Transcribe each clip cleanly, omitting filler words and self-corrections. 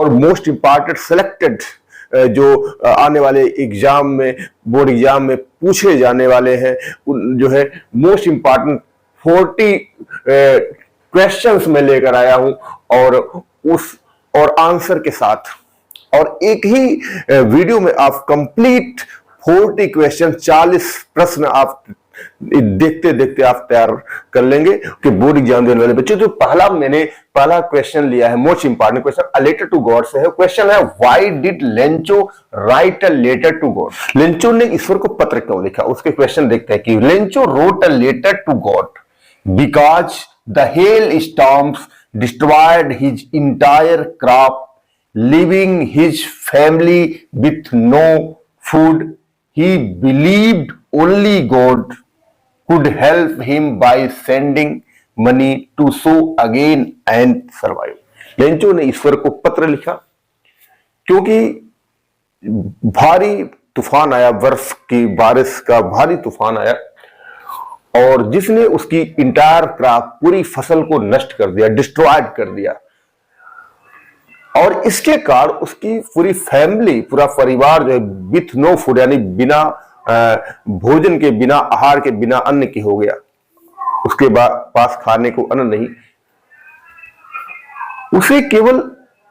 और most important selected जो आने वाले एग्जाम में, बोर्ड एग्जाम में पूछे जाने वाले हैं, जो है मोस्ट इंपॉर्टेंट 40 क्वेश्चंस में लेकर आया हूं और आंसर के साथ, और एक ही वीडियो में आप कंप्लीट 40 क्वेश्चन, 40 प्रश्न आप देखते देखते आप तैयार कर लेंगे कि बोर्ड एग्जाम देने वाले बच्चे। तो पहला क्वेश्चन लिया है, most important question, a letter to God से है। क्वेश्चन है, why did Lencho write a letter to God? Lencho ने ईश्वर को पत्र क्यों लिखा? उसके क्वेश्चन देखते हैं कि Lencho wrote a letter to God because the hailstorms destroyed his entire crop, leaving his family with no food. He believed only God could help him by sending money to sow again and survive. Lencho ने ईश्वर को पत्र लिखा क्योंकि भारी तूफान आया, बर्फ की बारिश का भारी तूफान आया और जिसने उसकी इंटायर क्रॉप, पूरी फसल को नष्ट कर दिया, डिस्ट्रॉयड कर दिया। और इसके कारण उसकी पूरी फैमिली, पूरा परिवार जो है विथ नो फूड, यानी बिना भोजन के, बिना आहार के, बिना अन्न के हो गया। उसके पास खाने को अन्न नहीं। उसे केवल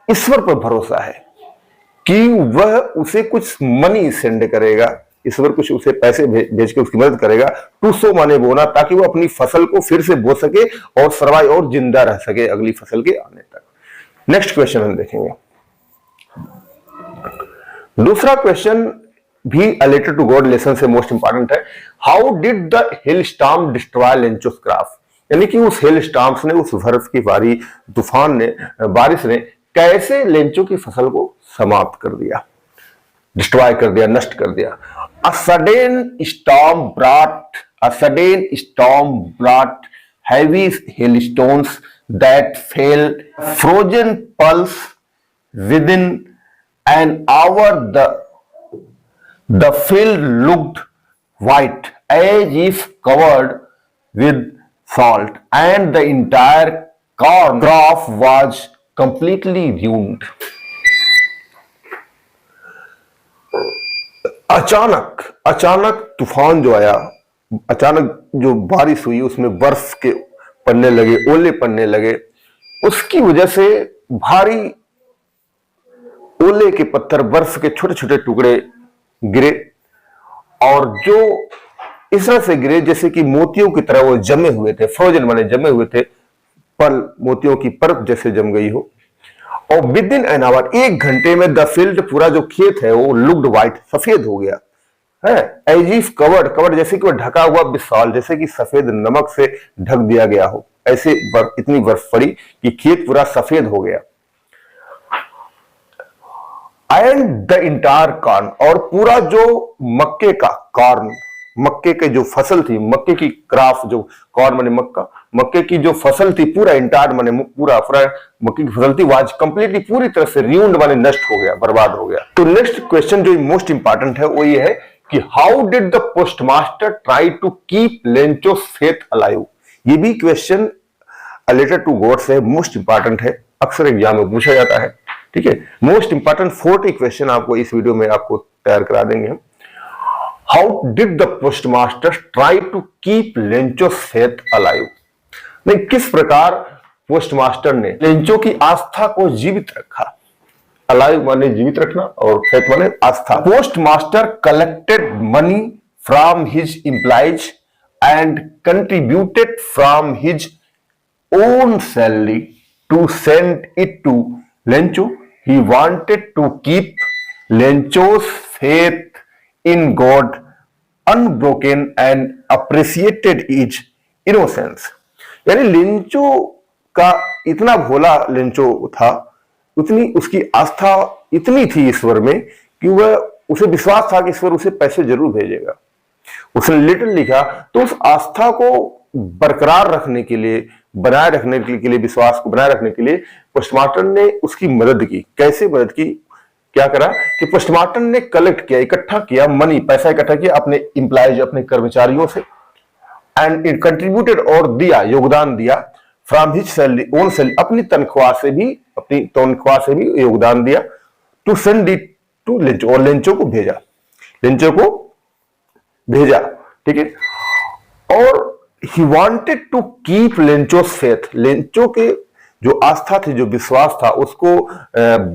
ईश्वर पर भरोसा है कि वह उसे कुछ मनी सेंड करेगा, ईश्वर कुछ उसे पैसे भेज के उसकी मदद करेगा। टू सो माने बोना, ताकि वो अपनी फसल को फिर से बो सके और सर्वाइव और जिंदा रह सके अगली फसल के आने तक। नेक्स्ट क्वेश्चन हम देखेंगे। दूसरा क्वेश्चन भी a letter to God lesson से मोस्ट इंपॉर्टेंट है। How did the hailstorm destroy Lencho's crop? यानी कि उस हेल स्टॉर्म्स ने, उस बर्फ की भारी तूफान ने, बारिश ने कैसे लेंचो की फसल को समाप्त कर दिया, डिस्ट्रॉय कर दिया, नष्ट कर दिया। A sudden storm brought heavy hailstones that fell frozen pulse within an hour. The field looked white as if covered with salt, and the entire crop was completely ruined. अचानक तूफान जो आया, अचानक जो बारिश हुई, उसमें बर्फ के पड़ने लगे, ओले पड़ने लगे। उसकी वजह से भारी ओले के पत्थर, बर्फ के छोटे छोटे टुकड़े गिरे और जो इस तरह से गिरे जैसे कि मोतियों की तरह वो जमे हुए थे, फ्रोजन माने जमे हुए थे, पल मोतियों की परत जैसे जम गई हो। और विद इन एन आवर, 1 घंटे में द फील्ड, पूरा जो खेत है वो लुक्ड व्हाइट, सफेद हो गया है। एज इफ कवर्ड जैसे कि वो ढका हुआ विशाल, जैसे कि सफेद नमक से ढक दिया गया हो, ऐसे इतनी बर्फ पड़ी कि खेत पूरा सफेद हो गया। एंड द इंटायर कॉर्न, और पूरा जो मक्के का कॉर्न, मक्के के जो फसल थी, मक्के की क्रॉप, जो कॉर्न माने मक्का, मक्के की जो फसल थी, पूरा इंटायर माने पूरा मक्के की फसल थी, वाज कंप्लीटली, पूरी तरह से रूइंड माने नष्ट हो गया, बर्बाद हो गया। तो नेक्स्ट क्वेश्चन जो मोस्ट इंपॉर्टेंट है वो ये है कि how did the postmaster try to keep Lencho's faith alive? ये भी question a letter to God से मोस्ट इंपॉर्टेंट है, अक्सर एग्जाम में पूछा जाता है। ठीक है, मोस्ट इंपॉर्टेंट 40 क्वेश्चन आपको इस वीडियो में आपको तैयार करा देंगे हम। How did the postmaster try to keep Lencho's faith alive? नहीं, किस प्रकार पोस्टमास्टर ने लेंचो की आस्था को जीवित रखा। अलाइव माने जीवित रखना और फेथ माने आस्था। Postmaster collected money from his employees and contributed from his own salary to send it to Lencho. He wanted to keep Lencho's faith in God unbroken and appreciated his innocence. यानी Lencho का इतना भोला Lencho था, उतनी उसकी आस्था इतनी थी ईश्वर में कि वह, उसे विश्वास था कि ईश्वर उसे पैसे जरूर भेजेगा। उसने लेटर लिखा तो उस आस्था को बरकरार रखने के लिए, बनाए रखने के लिए, विश्वास को बनाए रखने के लिए पोस्टमास्टर ने उसकी मदद की। कैसे मदद की? क्या करा कि पोस्टमास्टर ने कलेक्ट किया, इकट्ठा किया मनी, पैसा इकट्ठा किया अपने एम्प्लॉइज, अपने कर्मचारियों से, एंड इट कंट्रीब्यूटेड, और दिया, योगदान दिया, from his salary, own salary, अपनी तनख्वाह से भी योगदान दिया, to send it to Lencho, और लेंचो को भेजा, ठीक है। और he wanted to keep Lencho's faith, Lencho के जो आस्था थी, जो विश्वास था, उसको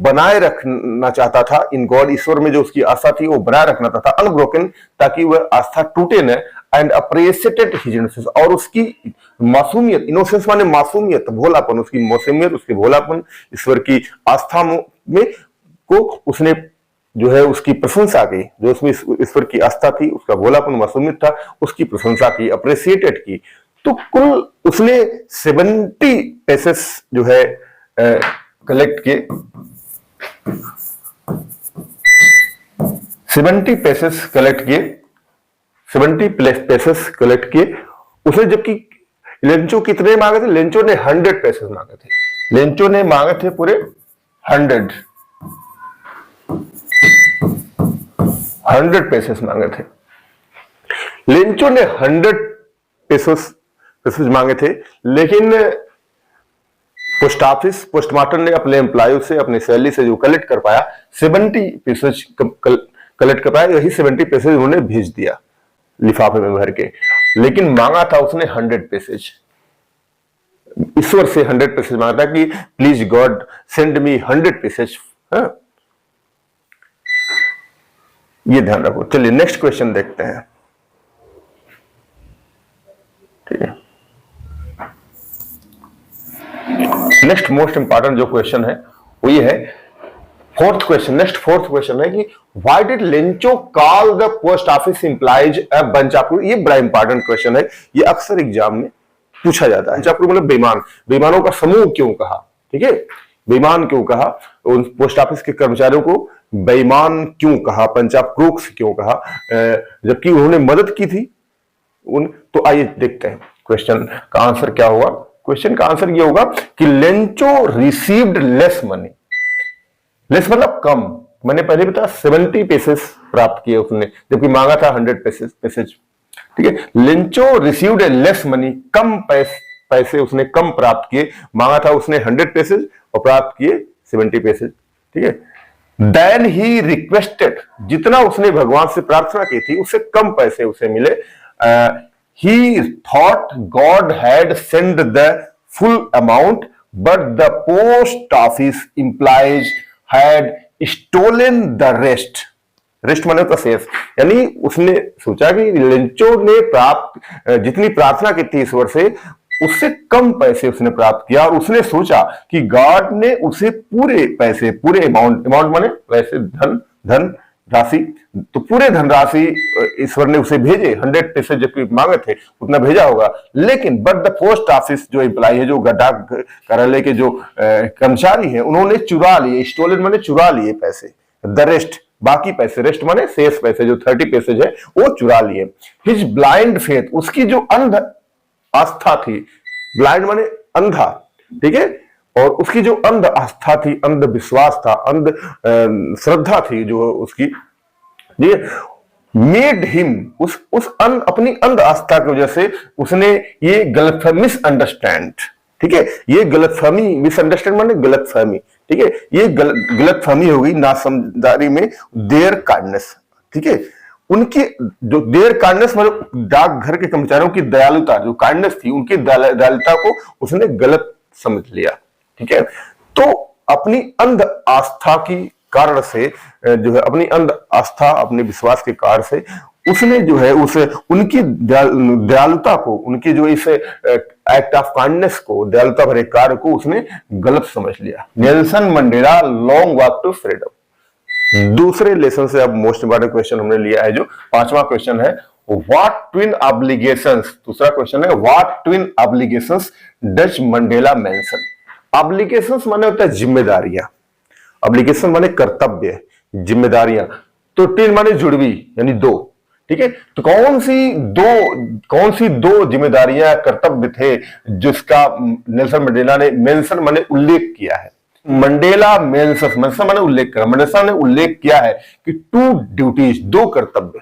बनाए रखना चाहता था इन गॉड, ईश्वर में जो उसकी आस्था थी वो बनाए रखना चाहता था, अनब्रोकन, ताकि वह आस्था टूटे न, एंड अप्रिशिएटेड हिज इनोसेंस, और उसकी मासूमियत, इनोसेंस माने मासूमियत, भोलापन, उसकी मासूमियत, उसके भोलापन, ईश्वर की आस्था में को उसने जो है उसकी प्रशंसा की, जो उसमें ईश्वर की आस्था थी, उसका भोलापन, मासूमियत था, उसकी प्रशंसा की, अप्रिशिएटेड की। तो कुल उसने 70 पैसेस जो है कलेक्ट किए, 70 पैसेस कलेक्ट किए, 70 पैसेस कलेक्ट किए उसने, जबकि लेंचो कितने मांगे थे? लेंचो ने 100 पैसेस मांगे थे, लेंचो ने मांगे थे पूरे 100 पैसेस मांगे थे, लेंचो ने 100 पैसेस मांगे थे, लेकिन पोस्टमास्टर ने अपने एम्प्लॉय से, अपने सैलरी से जो कलेक्ट कर पाया 70 पैसेज कलेक्ट कर पाया, यही 70 पैसेज उन्होंने भेज दिया लिफाफे में भर के, लेकिन मांगा था उसने 100 पैसेज, ईश्वर से 100 पैसेज मांगा था कि please God send me 100 passage. ये ध्यान रखो। चलिए नेक्स्ट क्वेश्चन देखते हैं, ठीक है। नेक्स्ट मोस्ट इंपॉर्टेंट जो क्वेश्चन है वो ये है, फोर्थ क्वेश्चन है कि why did Lencho call the post office employees a bunch of, ये बड़ा इंपॉर्टेंट क्वेश्चन है, ये अक्सर एग्जाम में पूछा जाता है। मतलब बेईमान, बेईमानों का समूह क्यों कहा, ठीक है, बेईमान क्यों कहा, उन पोस्ट ऑफिस के कर्मचारियों को बेईमान क्यों कहा, पंच ऑफ क्रूक्स क्यों कहा, जबकि उन्होंने मदद की थी तो आइए देखते हैं क्वेश्चन का आंसर क्या होगा। क्वेश्चन का आंसर ये होगा कि Lencho received less money, less मतलब कम, मैंने पहले बताया 70 पैसेस प्राप्त किए उसने, जबकि मांगा था 100 पैसेज, ठीक है। लेंचो रिसीव्ड लेस मनी, कम पैसे उसने कम प्राप्त किए, मांगा था उसने 100 पैसेज और प्राप्त किए 70 पैसेज, ठीक है। देन ही रिक्वेस्टेड, जितना उसने भगवान से प्रार्थना की थी उससे कम पैसे उसे मिले, he thought God had sent the full amount, but the post office employees had stolen the rest. Rest माने तो शेष, यानी उसने सोचा कि लेंचो ने जितनी प्रार्थना की थी ईश्वर से उससे कम पैसे उसने प्राप्त किया, और उसने सोचा कि गॉड ने उसे पूरे पैसे, पूरे अमाउंट माने वैसे धन राशि, तो पूरे धनराशि ईश्वर ने उसे भेजे, 100 पैसे जबकि मांगे थे उतना भेजा होगा, लेकिन बट द पोस्ट ऑफिस जो एम्प्लॉय है, जो डाक कार्यालय के जो कर्मचारी हैं, उन्होंने चुरा लिए, स्टोलन माने चुरा लिए पैसे, द रेस्ट बाकी पैसे, रेस्ट माने शेष पैसे जो 30 पैसे है वो चुरा लिए। हिज ब्लाइंड फेथ, उसकी जो अंध आस्था थी, ब्लाइंड माने अंधा, ठीक है, और उसकी जो अंध आस्था थी, अंध विश्वास था, अंध श्रद्धा थी जो उसकी, ये मेड हिम, अपनी अंध आस्था की वजह से उसने ये गलतफहमी, मिसअंडरस्टैंड, ठीक है, ये गलतफहमी, मिसअंडरस्टैंड माने गलतफहमी, ठीक है, ये गलतफहमी हो गई नासमझदारी में, देयर काइंडनेस, ठीक है, उनकी जो देयर काइंडनेस मतलब डाकघर के कर्मचारियों की दयालुता, जो काइंडनेस थी उनकी दयालुता को उसने गलत समझ लिया, ठीक है। तो अपनी अंध आस्था की कारण से जो है, अपनी अंध आस्था, अपने विश्वास के कारण से उसने जो है उनकी दयालुता को, उनकी जो इस एक्ट ऑफ काइंडनेस को, दयालुता भरे कार्य को उसने गलत समझ लिया। Nelson Mandela Long Walk to Freedom. दूसरे लेसन से अब मोस्ट इंपॉर्टेंट क्वेश्चन हमने लिया है, जो 5वां क्वेश्चन है, व्हाट ट्विन ऑब्लिगेशंस, दूसरा क्वेश्चन है, what twin obligations Dutch Mandela mention. Obligations माने होता है जिम्मेदारियां, ऑब्लिगेशन माने कर्तव्य, जिम्मेदारियां, तो ट्विन माने जुड़वी यानी दो, ठीक है। तो कौन सी दो जिम्मेदारियां, कर्तव्य थे जिसका नेल्सन मंडेला ने मेंशन माने उल्लेख किया है। मंडेला मेंशन माने उल्लेख करा, मंडेला ने उल्लेख किया है कि 2 ड्यूटीज, दो कर्तव्य,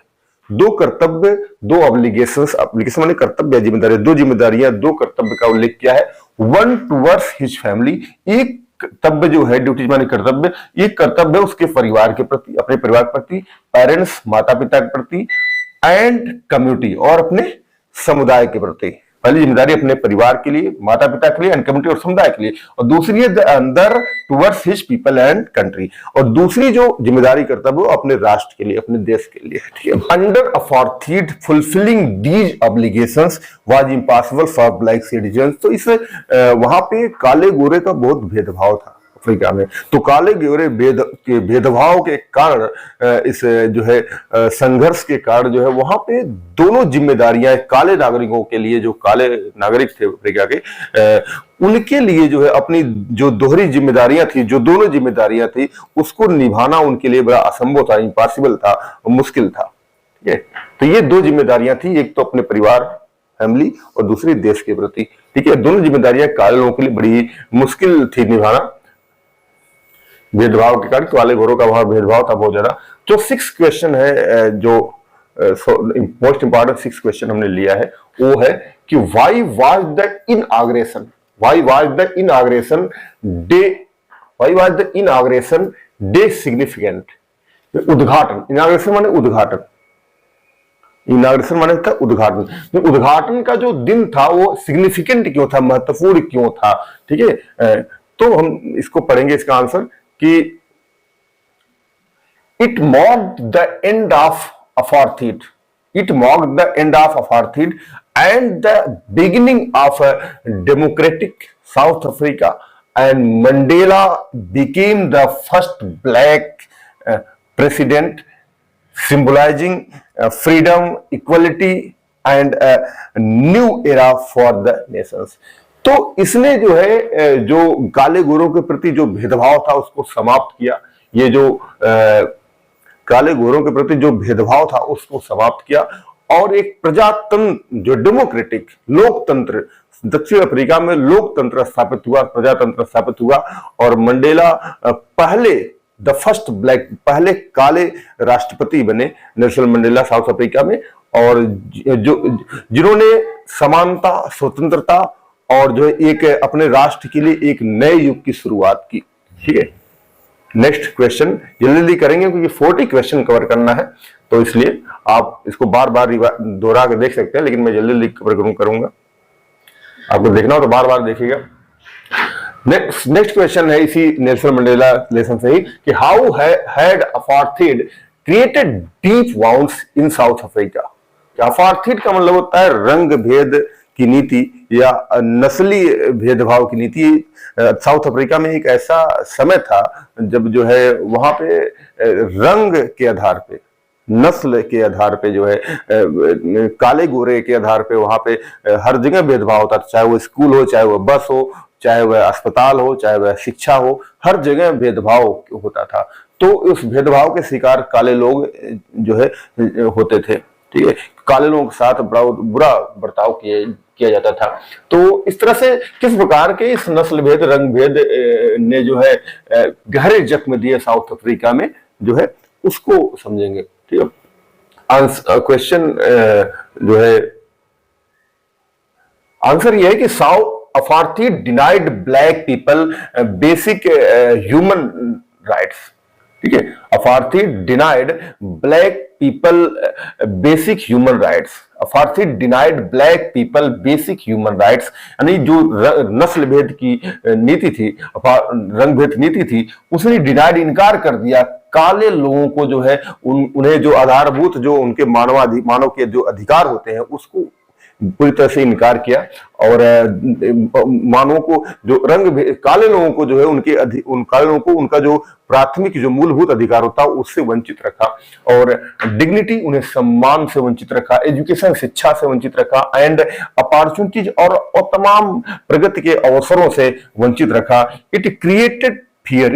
दो ऑब्लिगेशंस, ऑब्लिगेशन माने कर्तव्य, जिम्मेदारी, दो जिम्मेदारियां, दो कर्तव्य का उल्लेख किया है। वन टूवर्ड्स हिज फैमिली, एक कर्तव्य जो है, ड्यूटी माने कर्तव्य, एक कर्तव्य उसके परिवार के प्रति, अपने परिवार के प्रति, पेरेंट्स माता पिता के प्रति, एंड कम्युनिटी और अपने समुदाय के प्रति। पहली जिम्मेदारी अपने परिवार के लिए, माता पिता के लिए, एंड कम्युनिटी और समुदाय के लिए, और दूसरी है द अंदर towards his people and country, और दूसरी जो जिम्मेदारी करता है वो अपने राष्ट्र के लिए, अपने देश के लिए। ठीक है, under apartheid fulfilling these obligations was impossible for black citizens. तो इस वहां पे काले गोरे का बहुत भेदभाव था अफ्रीका में। तो काले गोरे भेदभाव के कारण, इस जो है संघर्ष के कारण जो है वहां पे दोनों जिम्मेदारियां काले नागरिकों के लिए, जो काले नागरिक थे अफ्रीका के, उनके लिए जो है अपनी जो दोहरी जिम्मेदारियां थी, जो दोनों जिम्मेदारियां थी, उसको निभाना उनके लिए बड़ा असंभव था, इम्पॉसिबल था, मुश्किल था। ठीक है, तो ये दो जिम्मेदारियां थी, एक तो अपने परिवार फैमिली और दूसरी देश के प्रति। ठीक है, दोनों जिम्मेदारियां काले लोगों के लिए बड़ी मुश्किल थी निभाना, भेदभाव के कारण। काले गोरों का वहां भेदभाव था बहुत ज्यादा। जो 6 क्वेश्चन है, जो मोस्ट इंपॉर्टेंट 6 क्वेश्चन हमने लिया है, वो है कि why was the inauguration, why was the inauguration day, why was the inauguration day significant. उद्घाटन, इनॉग्रेशन माने उद्घाटन, इनॉग्रेशन माने था उद्घाटन। उद्घाटन का जो दिन था वो सिग्निफिकेंट क्यों था, महत्वपूर्ण क्यों था। ठीक है, तो हम इसको पढ़ेंगे, इसका आंसर कि it marked the end of apartheid, it marked the end of apartheid and the beginning of a democratic South Africa, and Mandela became the first black president, symbolizing freedom, equality and a new era for the nations। तो इसने जो है जो काले गोरों के प्रति जो भेदभाव था उसको समाप्त किया। ये जो काले गोरों के प्रति जो भेदभाव था उसको समाप्त किया, और एक प्रजातंत्र, जो डेमोक्रेटिक लोकतंत्र, दक्षिण अफ्रीका में लोकतंत्र स्थापित हुआ, प्रजातंत्र स्थापित हुआ। और मंडेला पहले द फर्स्ट ब्लैक, पहले काले राष्ट्रपति बने, नेल्सन मंडेला साउथ अफ्रीका में, और जो जिन्होंने समानता, स्वतंत्रता और जो एक अपने राष्ट्र के लिए एक नए युग की शुरुआत की। ठीक है, नेक्स्ट क्वेश्चन जल्दी करेंगे क्योंकि 40 क्वेश्चन कवर करना है, तो इसलिए आप इसको बार बार दोहरा के देख सकते हैं, लेकिन मैं जल्दी कवर करूंगा। आपको देखना हो तो बार बार देखिएगा। नेक्स्ट क्वेश्चन है इसी नेल्सन मंडेला लेसन से ही कि how had apartheid created deep wounds in south Africa. Apartheid का मतलब होता है रंग भेद की नीति या नस्ली भेदभाव की नीति। साउथ अफ्रीका में एक ऐसा समय था जब जो है वहां पे रंग के आधार पे, नस्ल के आधार पे जो है काले गोरे के आधार पे वहां पे हर जगह भेदभाव होता था, चाहे वो स्कूल हो, चाहे वो बस हो, चाहे वह अस्पताल हो, चाहे वह शिक्षा हो, हर जगह भेदभाव होता था। तो उस भेदभाव के शिकार काले लोग जो है होते थे। ठीक है, काले लोगों के साथ बड़ा बुरा बर्ताव किया जाता था। तो इस तरह से किस प्रकार के इस नस्ल भेद, रंग भेद ने जो है गहरे जख्म दिए साउथ अफ्रीका में जो है, उसको समझेंगे। ठीक है, क्वेश्चन जो है आंसर यह है कि south apartheid denied black people basic human rights. ठीक है, apartheid denied black people basic human rights, apartheid denied black people basic human rights, यानी जो नस्ल भेद की नीति थी, रंग भेद नीति थी, उसने डिनाइड, इनकार कर दिया काले लोगों को जो है उन्हें जो आधारभूत, जो उनके मानव के जो अधिकार होते हैं उसको पूरी तरह से इनकार किया। और मानवों को जो काले लोगों को जो है उन काले लोगों को उनका जो प्राथमिक जो मूलभूत अधिकार होता है उससे वंचित रखा, और डिग्निटी, उन्हें सम्मान से वंचित रखा, एजुकेशन, शिक्षा से वंचित रखा, एंड अपॉर्चुनिटीज और तमाम प्रगति के अवसरों से वंचित रखा। इट क्रिएटेड फियर,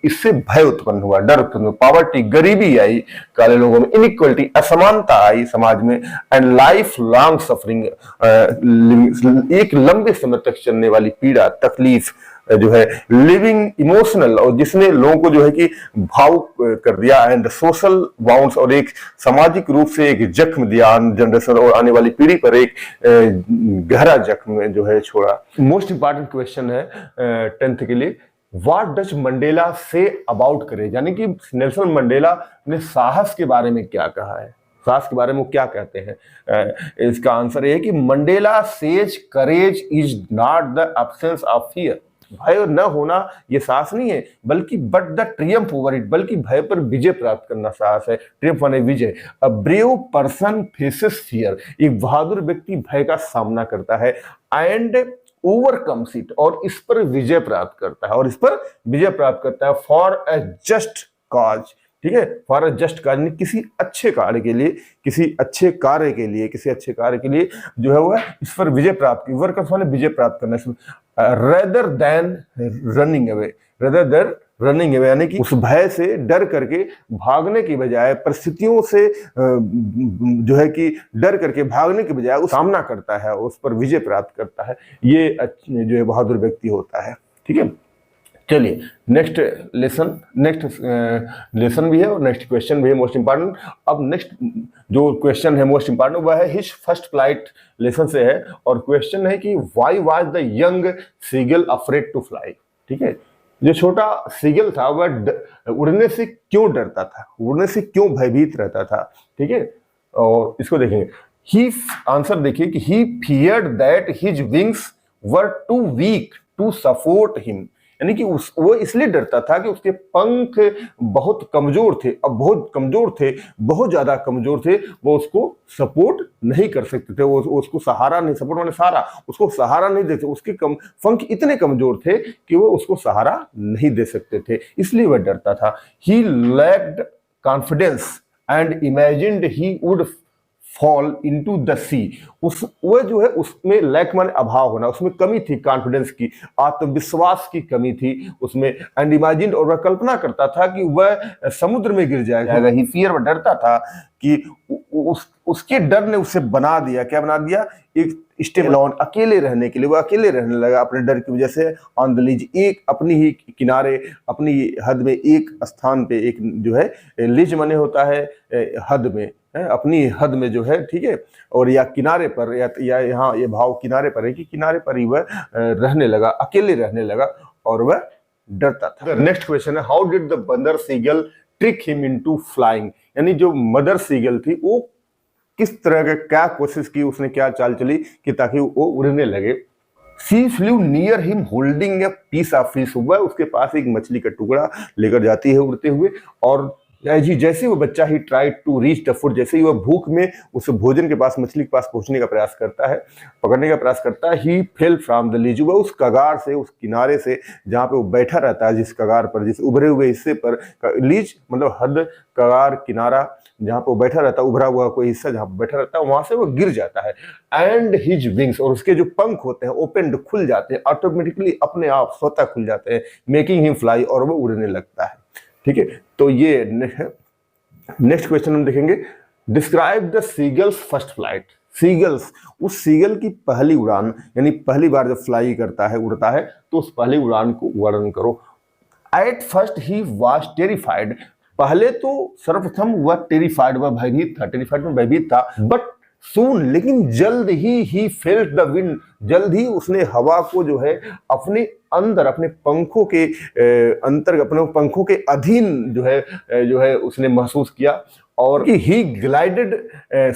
इससे भय उत्पन्न हुआ, डर उत्पन्न हुआ, पॉवर्टी, गरीबी आई काले लोगों में, इनइक्वलिटी, असमानता आई समाज में, एंड लाइफ लॉन्ग सफरिंग, एक लंबे समय तक चलने वाली पीड़ा, तकलीफ, जो है लिविंग इमोशनल, और जिसने लोगों को जो है कि भावुक कर दिया, एंड सोशल बाउंड्स, और एक सामाजिक रूप से एक जख्म दिया जनरेशन और आने वाली पीढ़ी पर एक गहरा जख्म जो है छोड़ा। मोस्ट इंपॉर्टेंट क्वेश्चन है 10th के लिए, what does Mandela say about करेज, यानी कि नेल्सन मंडेला ने साहस के बारे में क्या कहा है, साहस के बारे में वो क्या कहते हैं। इसका आंसर ये है कि Mandela says courage is not the absence of fear, भय न होना ये साहस नहीं है, बल्कि but the Triumph over it, बल्कि भय पर विजय प्राप्त करना साहस है। ट्रियम्फ माने विजय। A brave person faces fear, एक बहादुर व्यक्ति भय का सामना करता है, एंड ओवरकम्स इट, और इस पर विजय प्राप्त करता है, और इस पर विजय प्राप्त करता है फॉर अ जस्ट कॉज, ठीक है, फॉर अ जस्ट कॉज, किसी अच्छे कार्य के लिए, किसी अच्छे कार्य के लिए, किसी अच्छे कार्य के लिए जो है वो इस पर विजय प्राप्त, ओवरकम्स माने विजय प्राप्त करना, rather than running away, rather than running away, यानी कि उस भय से डर करके भागने की बजाय, परिस्थितियों से जो है कि डर करके भागने की बजाय उस सामना करता है, उस पर विजय प्राप्त करता है, ये जो है बहादुर व्यक्ति होता है। ठीक है, चलिए नेक्स्ट लेसन भी है और नेक्स्ट क्वेश्चन भी है मोस्ट इंपॉर्टेंट। अब नेक्स्ट जो क्वेश्चन है मोस्ट इंपॉर्टेंट वह है हिज फर्स्ट फ्लाइट लेसन से है, और क्वेश्चन है कि why was the young seagull afraid to fly. ठीक है, जो छोटा सीगल था वह उड़ने से क्यों डरता था, उड़ने से क्यों भयभीत रहता था। ठीक है, और इसको देखेंगे, ही आंसर देखिए कि he feared that his wings were too weak to support him, यानी कि वो इसलिए डरता था कि उसके पंख बहुत कमजोर थे, अब बहुत कमजोर थे, बहुत ज्यादा कमजोर थे, वो उसको सपोर्ट नहीं कर सकते थे, वो उसको सहारा नहीं, सपोर्ट माने सहारा, उसको सहारा नहीं देते, उसके पंख इतने कमजोर थे कि वो उसको सहारा नहीं दे सकते थे, इसलिए वह डरता था। He lacked confidence and imagined he would fall into the sea, वह जो है उसमें लैक माने अभाव होना, उसमें कमी थी, कॉन्फिडेंस की, आत्मविश्वास की कमी थी उसमें, एंड इमेजिन, और वह कल्पना करता था कि वह समुद्र में गिर जाएगा। ही फियर, वह डरता था कि उसके डर ने उसे बना दिया, क्या बना दिया, एक स्टे अलोन, अकेले रहने के लिए, वो अकेले रहने लगा अपने डर की वजह से, ऑन द लीज, एक अपनी ही किनारे, अपनी हद में, एक स्थान पे, एक जो है लीज माने होता है हद में, अपनी हद में जो है, ठीक है, और या किनारे पर, या यहाँ ये भाव किनारे पर है कि किनारे पर ही वह रहने लगा, अकेले रहने लगा, और वह डरता था। नेक्स्ट क्वेश्चन है, how did the mother seagull trick him into flying, यानी जो मदर सीगल थी वो किस तरह का, क्या कोशिश की, उसने क्या चाल चली कि ताकि वो उड़ने लगे। She flew near him holding a piece of fish, वह उसके पास एक मछली का टुकड़ा लेकर जाती है उड़ते हुए, और जैसे वो बच्चा he try to reach the food, जैसे ही वह भूख में उस भोजन के पास, मछली के पास पहुंचने का प्रयास करता है, पकड़ने का प्रयास करता है, ही फेल फ्रॉम द लीज, वह उस कगार से, उस किनारे से जहाँ पे वो बैठा रहता है, जिस कगार पर, जिस उभरे हुए हिस्से पर, लीज मतलब हद, कगार, किनारा, जहाँ पे वो बैठा रहता है, उभरा हुआ कोई हिस्सा जहाँ पे बैठा रहता है, वहां से वो गिर जाता है। एंड हिज विंग्स, और उसके जो पंख होते हैं ओपन, खुल जाते हैं, ऑटोमेटिकली अपने आप स्वतः खुल जाते हैं, मेकिंग हिम फ्लाई, और वो उड़ने लगता है। ठीक है, तो ये नेक्स्ट क्वेश्चन हम देखेंगे, describe the seagulls first flight, seagulls, उस सीगल की पहली उड़ान, यानी पहली बार जब फ्लाई करता है, उड़ता है, तो उस पहली उड़ान को वर्णन करो। At first he was terrified, पहले तो सर्वप्रथम वह टेरिफाइड, वह भयभीत था, टेरिफाइड में भयभीत था, बट सून, लेकिन जल्द ही फेल्ट द विंड, जल्द ही उसने हवा को जो है अपने अंदर, अपने पंखों के अंतर, अपने पंखों के अधीन जो है उसने महसूस किया, और कि he glided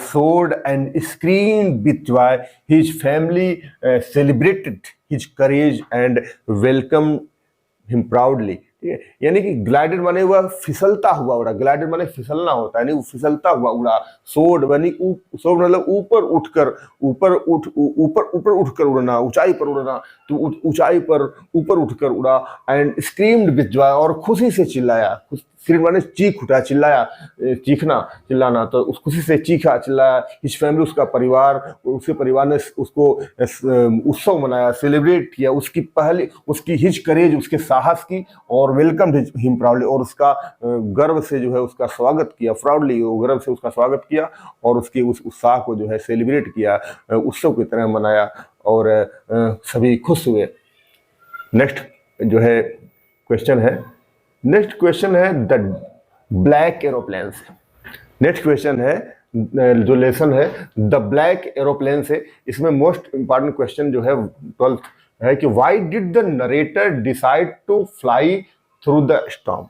soared and screamed with joy, his family celebrated his courage and welcome him proudly. ठीक है, यानी कि ग्लाइडेड माने वह फिसलता हुआ उड़ा, ग्लाइडेड माने फिसलना होता है, नहीं, वो फिसलता हुआ उड़ा, सोड माने सोड मतलब ऊपर उठकर, ऊपर उठकर उड़ना, ऊंचाई पर उड़ना, तो ऊंचाई पर ऊपर उठकर उड़ा, एंड स्क्रीम्ड विथ जॉय, और खुशी से चिल्लाया, स्क्रीम माने चीख उठा, चिल्लाया, चीखना, चिल्लाना, तो उस खुशी से चीखा, चिल्लाया। हिज फैमिली, उसका परिवार, उसके परिवार ने उसको उत्सव मनाया, सेलिब्रेट किया, उसकी हिज करेज, उसके साहस की, और वेलकम हिम प्राउडली, और उसका गर्व से जो है उसका स्वागत किया, प्राउडली, गर्व से उसका स्वागत किया, और उसके उस उत्साह को जो है सेलिब्रेट किया, उत्सव की तरह मनाया, और सभी खुश हुए। नेक्स्ट जो है क्वेश्चन है। नेक्स्ट क्वेश्चन है द ब्लैक एरोप्लेन से। नेक्स्ट क्वेश्चन है जो लेसन है द ब्लैक एरोप्लेन से। इसमें मोस्ट इंपॉर्टेंट क्वेश्चन जो है 12th है कि why did the narrator decide to fly through the storm.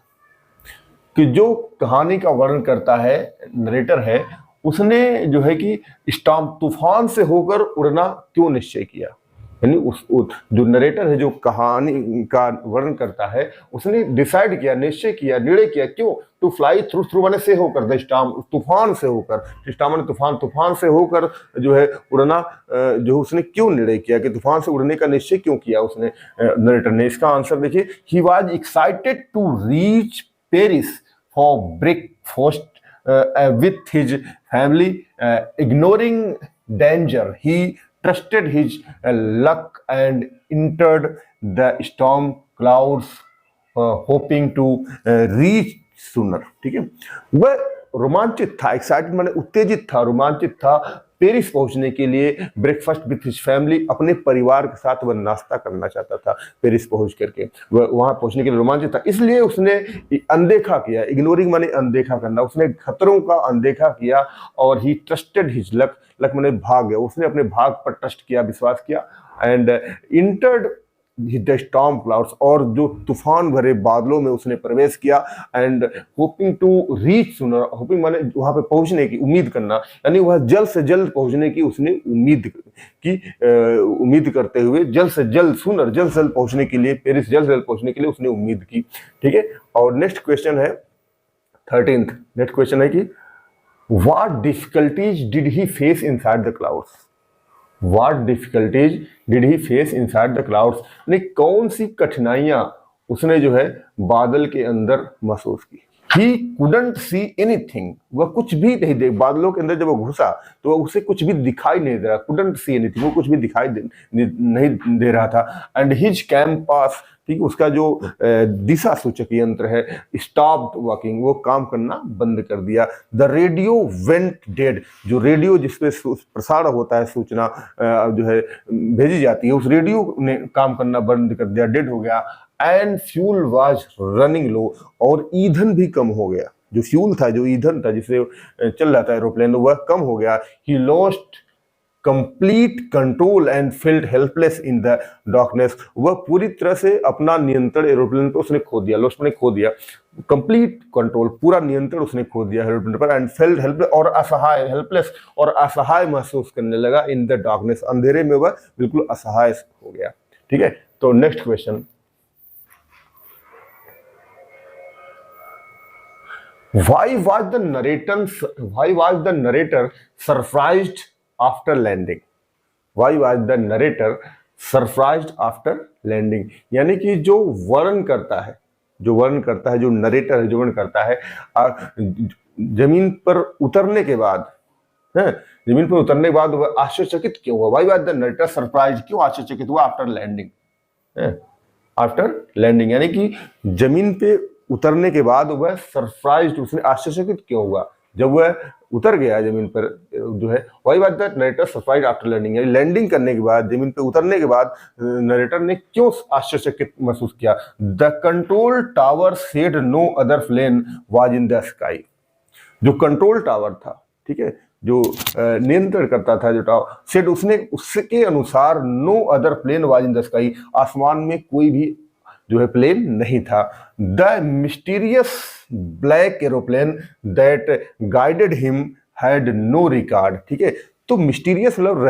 कि जो कहानी का वर्णन करता है नरेटर है, उसने जो है कि स्टॉर्म तूफान से होकर उड़ना क्यों निश्चय किया। यानी जो नरेटर है, जो कहानी का वर्णन करता है, उसने डिसाइड किया, निश्चय किया, निर्णय किया, क्यों, टू फ्लाई थ्रू, थ्रू माने से होकर, द स्टॉर्म तूफान से होकर, स्टॉर्म माने तूफान, तूफान से होकर जो है उड़ना, जो उसने क्यों निर्णय किया कि तूफान से उड़ने का निश्चय क्यों किया उसने, नरेटर ने। इसका आंसर देखिए, he was excited to reach Paris for breakfast with his family, ignoring danger. He trusted his luck and entered the storm clouds, hoping to reach sooner. ठीक है, वह रोमांचित था, एक्साइटेड माने उत्तेजित था, रोमांचित था पेरिस पहुंचने के लिए, ब्रेकफास्ट विथ हिज फैमिली, अपने परिवार के साथ वह नाश्ता करना चाहता था। पेरिस पहुंच करके वह वहां पहुंचने के लिए रोमांचित था, इसलिए उसने अनदेखा किया, इग्नोरिंग माने अनदेखा करना, उसने खतरों का अनदेखा किया। और ही ट्रस्टेड हिज लक, लक माने भाग्य, उसने अपने भाग पर ट्रस्ट किया, विश्वास किया। And entered the storm clouds, और जो तूफान भरे बादलों में उसने प्रवेश किया। And hoping to reach sooner, hoping माने वहां पे पहुंचने की उम्मीद करना, यानी वह जल्द से जल्द पहुंचने की उसने उम्मीद की, उम्मीद करते हुए जल्द से जल्द, सूनर जल्द से जल्द पहुंचने के लिए, पेरिस जल्द से जल्द पहुंचने के लिए उसने उम्मीद की। ठीक है, और नेक्स्ट क्वेश्चन है 13th। नेक्स्ट क्वेश्चन है कि what difficulties did he face inside the clouds. What difficulties did he face inside the clouds? ने कौन सी कठिनाइयां उसने जो है बादल के अंदर महसूस की। He couldn't see anything, वह कुछ भी नहीं देख, बादलों के अंदर जब वो घुसा तो वह उसे कुछ भी दिखाई नहीं दे रहा, couldn't see anything, वो कुछ भी दिखाई नहीं दे रहा था। And his compass, ठीक, उसका जो दिशा सूचक यंत्र है, स्टॉप्ड वर्किंग, वो काम करना बंद कर दिया। द रेडियो वेंट डेड, जो रेडियो जिसपे प्रसारण होता है, सूचना जो है भेजी जाती है, उस रेडियो ने काम करना बंद कर दिया, डेड हो गया। एंड फ्यूल वाज रनिंग लो, और ईंधन भी कम हो गया, जो फ्यूल था, जो ईंधन था जिससे चल रहा था एरोप्लेन, वह कम हो गया। He lost complete control and field helpless in the darkness, वह पूरी तरह से अपना नियंत्रण एरोप्लेन पर उसने खो दिया, लॉस्ट ने खो दिया, कंप्लीट कंट्रोल, पूरा नियंत्रण उसने खो दिया एरोप्लेन पर। एंड फील्ड हेल्पलेस, और असहाय, हेल्पलेस और असहाय महसूस करने लगा इन द डार्कनेस, अंधेरे में वह बिल्कुल असहाय हो गया। ठीक है, तो next question, why was the narrator surprised after landing? Why was the narrator surprised after landing? यानी कि जो वर्णन करता है, जो नरेटर है, जो वर्णन करता है, जमीन पर उतरने के बाद, जमीन पर उतरने के बाद वह आश्चर्यचकित क्यों हुआ। Why was the narrator surprised, क्यों आश्चर्यचकित हुआ आफ्टर लैंडिंग, आफ्टर लैंडिंग, यानी कि जमीन पे उतरने के बाद वह सरप्राइज्ड, उसने आश्चर्यचकित क्यों हुआ जब वह उतर गया जमीन पर, जो है वही बात है, नरेटर सरप्राइज्ड आफ्टर लैंडिंग, यानी लैंडिंग करने के बाद, जमीन पे उतरने के बाद नरेटर ने क्यों आश्चर्यचकित महसूस किया। The control tower said no other plane was in the sky, जो कंट्रोल टावर था, ठीक है, जो नियंत्रण करता था, जो टावर सेड, उसने उसके अनुसार no other plane was in the sky, आसमान में कोई भी जो है प्लेन नहीं था। The mysterious black aeroplane that guided him had no record, ठीक है, तो मिस्टीरियस मतलब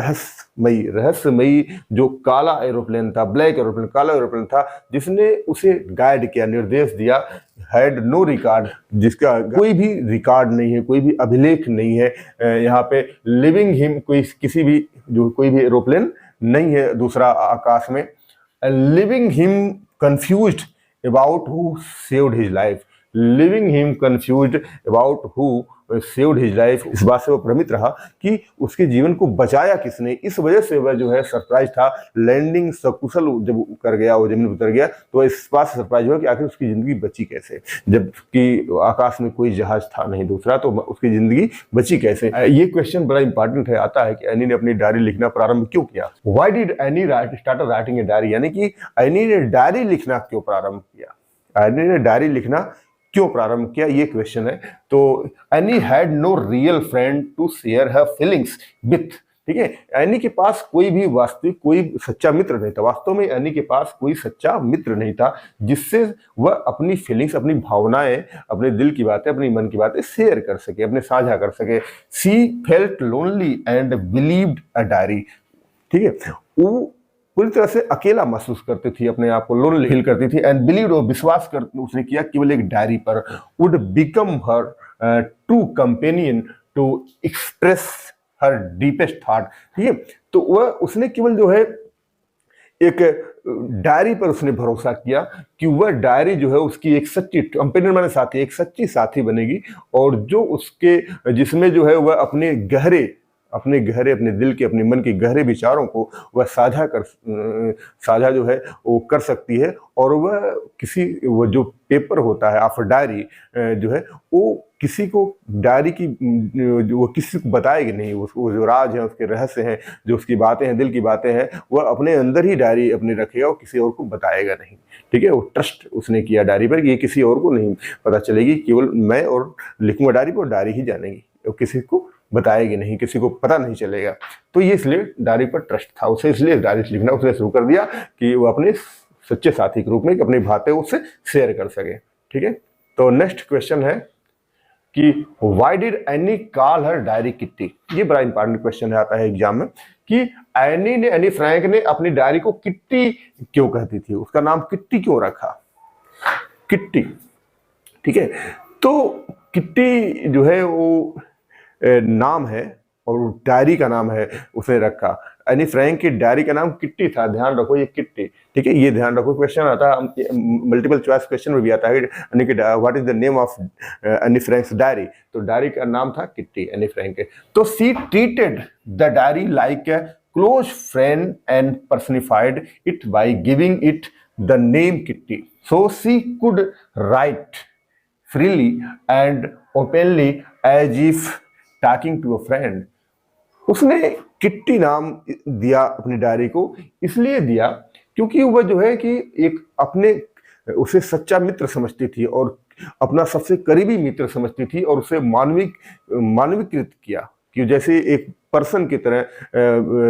रहस्यमयी जो काला एरोप्लेन था, ब्लैक एरोप्लेन, काला एरोप्लेन था, जिसने उसे गाइड किया, निर्देश दिया, हैड नो रिकॉर्ड, जिसका कोई भी रिकॉर्ड नहीं है, कोई भी अभिलेख नहीं है। यहाँ पे लिविंग हिम, कोई भी एरोप्लेन नहीं है दूसरा आकाश में। Living him confused about who saved his life, leaving him confused about who saved his life, इस बात से वो भ्रमित रहा कि उसके जीवन को बचाया किसने। इस वजह से वह जो है सरप्राइज था। लैंडिंग सकुशल जब कर गया, वो जमीन पर उतर गया, तो वह इस बात से सरप्राइज हुआ कि आखिर उसकी जिंदगी बची कैसे, जबकि आकाश में कोई जहाज था नहीं दूसरा, तो उसकी जिंदगी बची कैसे। ये क्वेश्चन बड़ा इंपॉर्टेंट है। आता है कि एनी ने अपनी डायरी लिखना प्रारंभ क्यों किया। Why did any start writing a diary, यानी कि एनी ने डायरी लिखना क्यों प्रारंभ किया, एनी ने डायरी लिखना क्यों प्रारंभ किया, ये क्वेश्चन है। तो Anne had no real friend to share her feelings with, ठीक है। एनी के पास कोई भी वास्तविक, कोई सच्चा मित्र नहीं था। वास्तव में एनी के पास कोई सच्चा मित्र नहीं था जिससे वह अपनी फीलिंग्स, अपनी भावनाएं, अपने दिल की बातें, अपनी मन की बातें शेयर कर सके, अपने साझा कर सके। सी felt lonely and believed a diary, ठीक है। वो पूरी तरह से अकेला महसूस करती थी, अपने आप को लोनली फील करती थी। एंड बिलीव, विश्वास कर उसने किया केवल एक डायरी पर would become her true companion to express her deepest thought, ठीक है। तो वह उसने केवल जो है एक डायरी पर उसने भरोसा किया कि वह डायरी जो है उसकी एक सच्ची कंपेनियन माने साथी, एक सच्ची साथी बनेगी, और जो उसके जिसमें जो है वह अपने दिल के, अपने मन के गहरे विचारों को वह साझा जो है वो कर सकती है। और वो जो पेपर होता है ऑफ डायरी जो है वो किसी को डायरी की वो किसी को बताएगी नहीं। वो जो राज है, उसके रहस्य हैं, जो उसकी बातें हैं, दिल की बातें हैं, वह अपने अंदर ही डायरी अपनी रखेगा और किसी और को बताएगा नहीं, ठीक है। वो ट्रस्ट उसने किया डायरी पर कि ये किसी और को नहीं पता चलेगी, केवल मैं और लिखूंगा डायरी पर, डायरी ही जानेगी, और किसी को बताएगी नहीं, किसी को पता नहीं चलेगा। तो ये इसलिए डायरी पर ट्रस्ट था उसे, इसलिए डायरी लिखना उसने शुरू कर दिया कि वो अपने सच्चे साथी के रूप में अपनी बातें उससे शेयर कर सके, ठीक है। तो नेक्स्ट क्वेश्चन है कि why did any call her diary kitty. ये बड़ा इंपॉर्टेंट क्वेश्चन आता है एग्जाम में कि एनी फ्रैंक ने अपनी डायरी को किट्टी क्यों कहती थी, उसका नाम किट्टी क्यों रखा, किट्टी, ठीक है। तो किट्टी जो है वो नाम है और डायरी का नाम है उसने रखा। एनी फ्रैंक की डायरी का नाम किट्टी था, ध्यान रखो ये किट्टी, ठीक है। ये ध्यान रखो, क्वेश्चन आता है मल्टीपल चॉइस क्वेश्चन में भी आता है what is the name of Anne Frank's diary, तो डायरी का नाम था किट्टी, एनी फ्रैंक के। तो she treated the diary like a close friend and personified it by giving it the name Kitty, so she could write freely and openly as if talking to a friend. उसने Kitty नाम दिया अपनी diary को, इसलिए दिया क्योंकि वह जो है कि एक उसे सच्चा मित्र समझती थी और अपना सबसे करीबी मित्र समझती थी, और उसे मानवीकृत किया कि जैसे एक पर्सन की तरह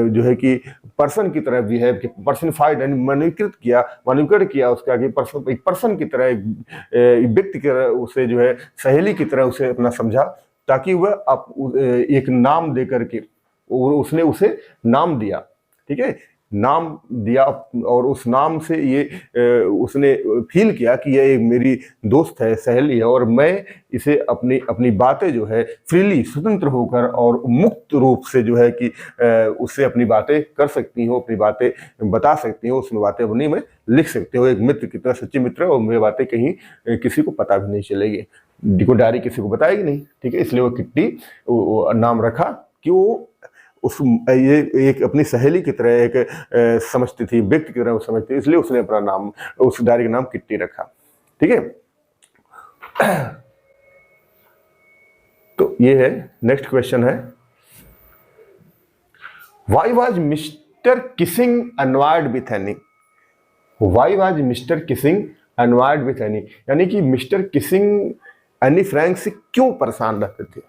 जो है कि पर्सन की तरह बिहेव, पर्सनिफाइड यानी मानवीकृत किया उसका, कि एक पर्सन की तरह, व्यक्ति की तरह उसे जो है सहेली की तरह उसे अपना समझा, ताकि वह एक नाम दे करके उसने उसे नाम दिया, ठीक है, नाम दिया। और उस नाम से ये उसने फील किया कि यह एक मेरी दोस्त है, सहेली है, और मैं इसे अपनी बातें जो है फ्रीली, स्वतंत्र होकर और मुक्त रूप से जो है कि उससे अपनी बातें कर सकती हूँ, अपनी बातें बता सकती हूँ, उसमें बातें अपनी मैं लिख सकती हूँ। एक मित्र की तरह, सच्ची मित्र, और मेरी बातें कहीं किसी को पता भी नहीं चलेगी, डायरी किसी को बताएगी नहीं, ठीक है। इसलिए वो किट्टी नाम रखा कि वो ये एक अपनी सहेली की तरह एक समझती थी, व्यक्ति की तरह समझती थी, इसलिए उसने अपना नाम, उस डायरी का नाम किट्टी रखा, ठीक है। तो ये है, नेक्स्ट क्वेश्चन है why was Mr Keesing unnerved with Anne. Why was Mr Keesing unnerved with Anne, यानी कि मिस्टर किसिंग एनी फ्रैंक से क्यों परेशान रहते थे,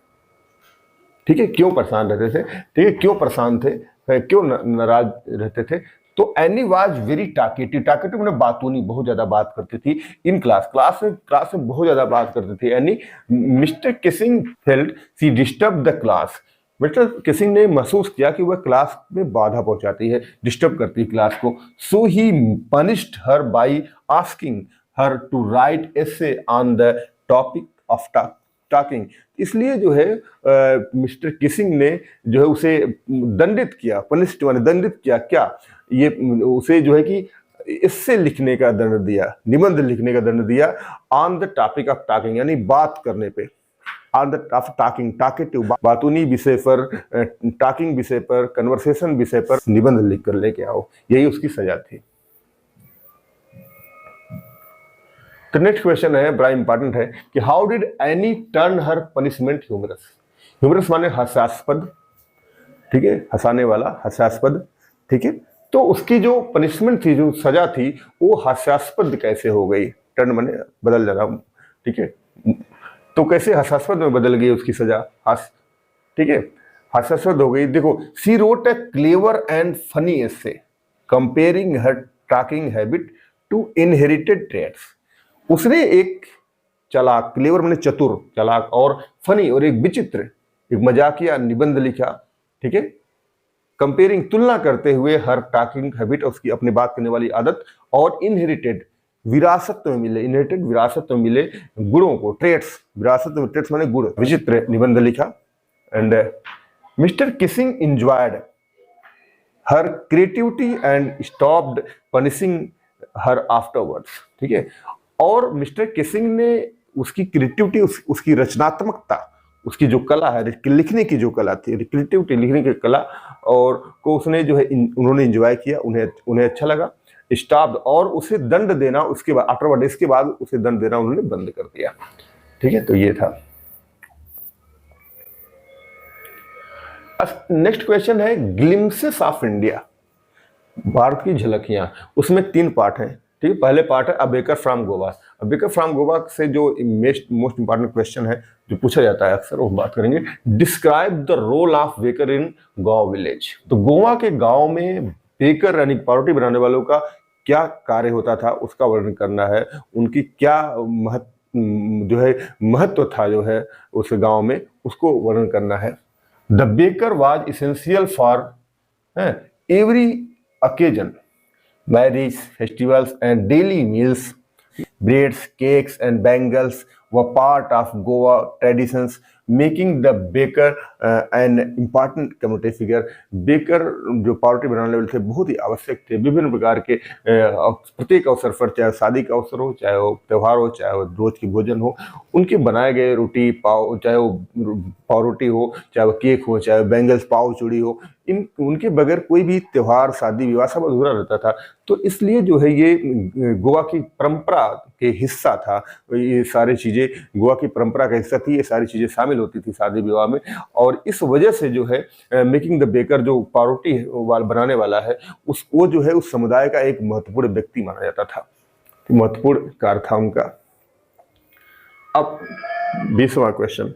ठीक है, क्यों परेशान रहते थे, ठीक है, क्यों परेशान थे, क्यों नाराज रहते थे। तो एनी वाज वेरी टाकेटिव में बातूनी, बहुत ज्यादा बात करती थी। इन क्लास में बहुत ज्यादा बात करती थी Anne. Mr Keesing felt she disturb the class. Mr Keesing ने महसूस किया कि वह क्लास में बाधा पहुंचाती है, डिस्टर्ब करती है क्लास को। So he punished her by asking her to write essay on the topic of talking. इसलिए जो है मिस्टर किसिंग ने जो है उसे दंडित किया, पनिश्ड माने दंडित किया, क्या ये उसे जो है कि इससे लिखने का दंड दिया, निबंध लिखने का दंड दिया, on the topic of talking, यानी बात करने पे, ऑफ टॉकिंग, टॉकेटिव, बातूनी विषय पर, टॉकिंग विषय पर, कन्वर्सेशन विषय पर निबंध लिख कर लेके आओ, यही उसकी सजा थी। तो नेक्स्ट क्वेश्चन है, बड़ा इंपॉर्टेंट है कि how did Anne turn her punishment humorous. Humorous माने हास्यास्पद, ठीक है, हंसाने वाला, हास्यास्पद, ठीक है। तो उसकी जो पनिशमेंट थी, जो सजा थी, वो हास्यास्पद कैसे हो गई, टर्न माने बदल जाना, ठीक है। तो कैसे हास्यास्पद में बदल गई उसकी सजा, ठीक है, हास्यास्पद हो गई। देखो, she wrote a clever and funny essay comparing her talking habit to inherited traits. उसने एक चालाक, क्लेवर माने चतुर, चालाक, और फनी और एक विचित्र, एक मजाकिया निबंध लिखा, ठीक है, कंपेयरिंग, तुलना करते हुए हर टॉकिंग हैबिट, उसकी अपनी बात करने वाली आदत, और इनहेरिटेड, विरासत में मिले, इनहेरिटेड विरासत में मिले गुणों को, ट्रेट्स, विरासत में ट्रेट्स माने गुण, विचित्र निबंध लिखा। And mister Keesing enjoyed her creativity and stopped punishing her afterwards, ठीक है। और मिस्टर किसिंग ने उसकी क्रिएटिविटी, उसकी रचनात्मकता, उसकी जो कला है, लिखने की जो कला थी, क्रिएटिविटी, लिखने की कला, और को उसने जो है उन्होंने एंजॉय किया, उन्हें अच्छा लगा। स्टॉप्ड, और उसे दंड देना, उसके बाद आफ्टरवर्ड, इसके बाद उसे दंड देना उन्होंने बंद कर दिया, ठीक है। तो ये था। नेक्स्ट क्वेश्चन है ग्लिम्सेस ऑफ इंडिया, भारत की झलकियां। उसमें 3 पार्ट हैं, ठीक है। पहले पार्ट है a baker from Goa. A baker from Goa से जो मोस्ट इंपॉर्टेंट क्वेश्चन है, जो पूछा जाता है अक्सर, वो बात करेंगे। Describe the role of baker in Goan village. तो गोवा के गांव में बेकर यानी पावरोटी बनाने वालों का क्या कार्य होता था, उसका वर्णन करना है। उनकी क्या महत्व था जो है उस गांव में, उसको वर्णन करना है। The baker was essential for every occasion, marriage, festivals and daily meals. Breads, cakes and bangles were part of Goa traditions, making the baker an important community figure. Baker जो पावरोटी बनाने वाले थे बहुत ही आवश्यक थे, विभिन्न प्रकार के प्रत्येक अवसर पर, चाहे शादी का अवसर हो, चाहे वो त्यौहार हो, चाहे वो रोज की भोजन हो, उनके बनाए गए रोटी पाव, चाहे वो पावरोटी हो, चाहे वो केक हो, चाहे बैंगल्स, पाव, चूड़ी हो, इन उनके बगैर कोई भी त्यौहार, शादी विवाह सब अधूरा रहता था। तो इसलिए जो है ये गोवा की परंपरा के हिस्सा था, ये सारी चीजें गोवा की परंपरा का हिस्सा थी, ये सारी चीजें शामिल होती थी शादी विवाह में। और इस वजह से जो है मेकिंग द बेकर, जो पावरोटी बनाने वाला है, वो जो है उस समुदाय का एक महत्वपूर्ण व्यक्ति माना जाता था, महत्वपूर्ण कार्य था उनका। अब 20वां question,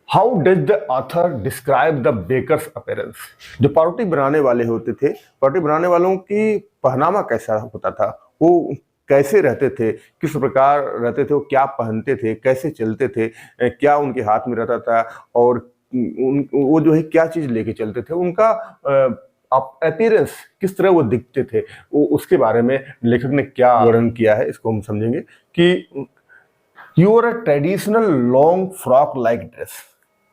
how does the author describe the baker's appearance. जो पावरोटी बनाने वाले होते थे, पावरोटी बनाने वालों की पहनावा कैसा होता था, वो कैसे रहते थे, किस प्रकार रहते थे, वो क्या पहनते थे, कैसे चलते थे, क्या उनके हाथ में रहता था, और वो जो है क्या चीज लेके चलते थे, उनका अपीयरेंस किस तरह वो दिखते थे, वो उसके बारे में लेखक ने क्या वर्णन किया है, इसको हम समझेंगे। कि you are a traditional long frock like dress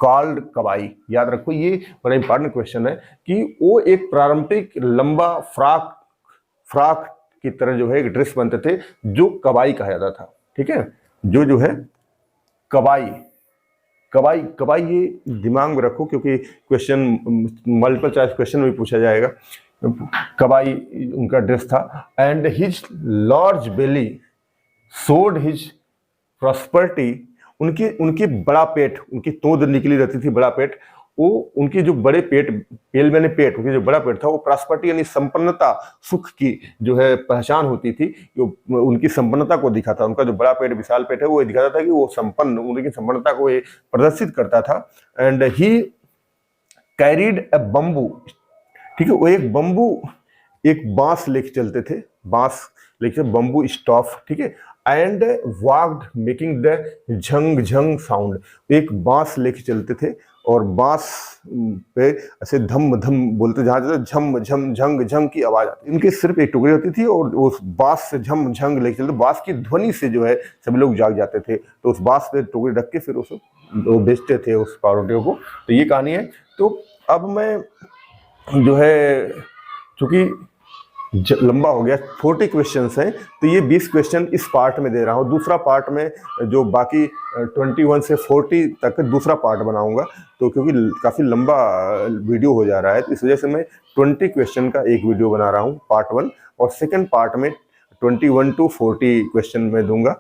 called kabai. याद रखो, ये बड़ा इंपॉर्टेंट क्वेश्चन है कि वो एक पारंपरिक लंबा फ्रॉक की तरह जो है एक ड्रेस बनते थे, जो कबाई कहा जाता था, ठीक है। जो है कबाई, ये दिमाग में रखो, क्योंकि क्वेश्चन मल्टीपल चॉइस क्वेश्चन में पूछा जाएगा। कबाई उनका ड्रेस था। And his large belly showed his prosperity. उनकी बड़ा पेट, उनकी तोंद निकली रहती थी, बड़ा पेट, वो उनकी जो बड़े पेट, पेल मैंने पेट, उनकी जो बड़ा पेट था, वो प्रॉस्पेरिटी यानी संपन्नता, सुख की जो है पहचान होती थी, जो उनकी संपन्नता को दिखाता। उनका जो बड़ा पेट, विशाल पेट है, वो दिखाता था कि वो संपन्न, उनकी संपन्नता को ये प्रदर्शित करता था। And he carried A bamboo, ठीक है, वो एक बांस लेके चलते थे, बांस लेके, बम्बू स्टॉफ, ठीक है। And walked making the Jhang Jhang sound, एक बांस लेके चलते थे और बांस पे ऐसे धम धम बोलते, जहाँ जाते झम झम झंग झंग की आवाज आती। इनके सिर्फ एक टुकड़ी होती थी और उस बांस से झम झंग लेके चलते, बांस की ध्वनि से जो है सभी लोग जाग जाते थे। तो उस बांस पे टुकड़ी रख के फिर वो बेचते थे उस पावरोटियों को। तो ये कहानी है। तो अब मैं जो है, चूंकि लंबा हो गया, 40 क्वेश्चंस हैं, तो ये 20 क्वेश्चन इस पार्ट में दे रहा हूँ। दूसरा पार्ट में जो बाकी 21 से 40 तक दूसरा पार्ट बनाऊंगा, तो क्योंकि काफ़ी लंबा वीडियो हो जा रहा है, तो इस वजह से मैं 20 क्वेश्चन का एक वीडियो बना रहा हूँ, पार्ट 1, और सेकेंड पार्ट में 21 to 40 क्वेश्चन में दूंगा,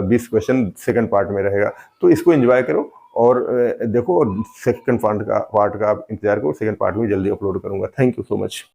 20 क्वेश्चन सेकेंड पार्ट में रहेगा। तो इसको एंजॉय करो और देखो, सेकेंड पार्ट का आप इंतजार करो, सेकेंड पार्ट में जल्दी अपलोड करूंगा। Thank you so much.